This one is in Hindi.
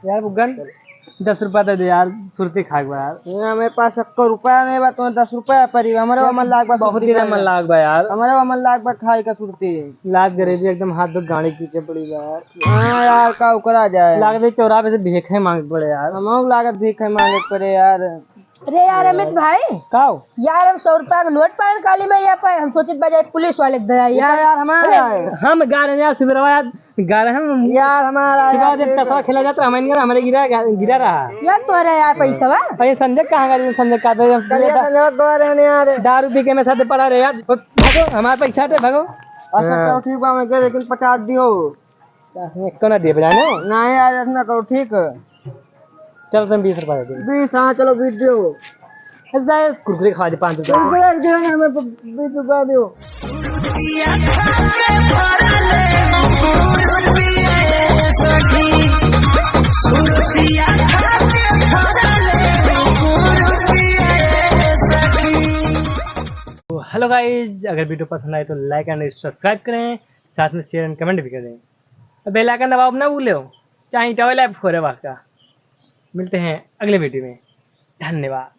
यार बुगन 10 रुपया दे दे यार, सुरती खाक बा यार। यहाँ मेरे पास 1 रुपया नहीं बा, तुम्हें 10 रुपया परी हमारे मन लाग बा, बहुत दिन मन लाग बा यार, हमारे मन लाग बा खाई का सुरती। लाग गरीबी एकदम हाथ धो गाड़ी पीछे पड़ी बा यार। हाँ यार का करा जाए, लाग दे चौराहे पे से भीखे मांग पड़े यार। हम लागत भीख है मांगे पड़े यार। अरे यार अमित भाई, काओ यार हम 100 रुपया का नोट पाए काली में यहाँ पाए, हम सोचित बजाय पुलिस वाले के दया यार। यार हमारा है हम गा रहे हैं यार, सुबह यार गा रहे हैं यार, हमारा सुबह जब कथा खेला जाता है हमारे हमारे गिरा रहा यार तोहरा यार पैसा बा। और ये संजय कहाँ गया? संजय का यार। दारू पी के मेरे साथ पड़ा रहे यार, भागो हमारा पैसा दे भागो। अच्छा चलो ठीक बा, मैं लेकिन 50 दियो। तो ना दे बजाने नहीं यार ऐसा करो, ठीक है चलो तुम 20 रुपया दे 20। हाँ चलो 20 दियो। ऐसा कुरकुरे खा दे 5 रुपया। 20 रुपया दियो। हेलो गाइज, अगर वीडियो पसंद आए तो लाइक एंड सब्सक्राइब करें, साथ में शेयर एंड कमेंट भी करें। बेल आइकन दबाओ ना भूले हो, चाहे टॉय लाइफ हो रहे वाका। मिलते हैं अगले वीडियो में, धन्यवाद।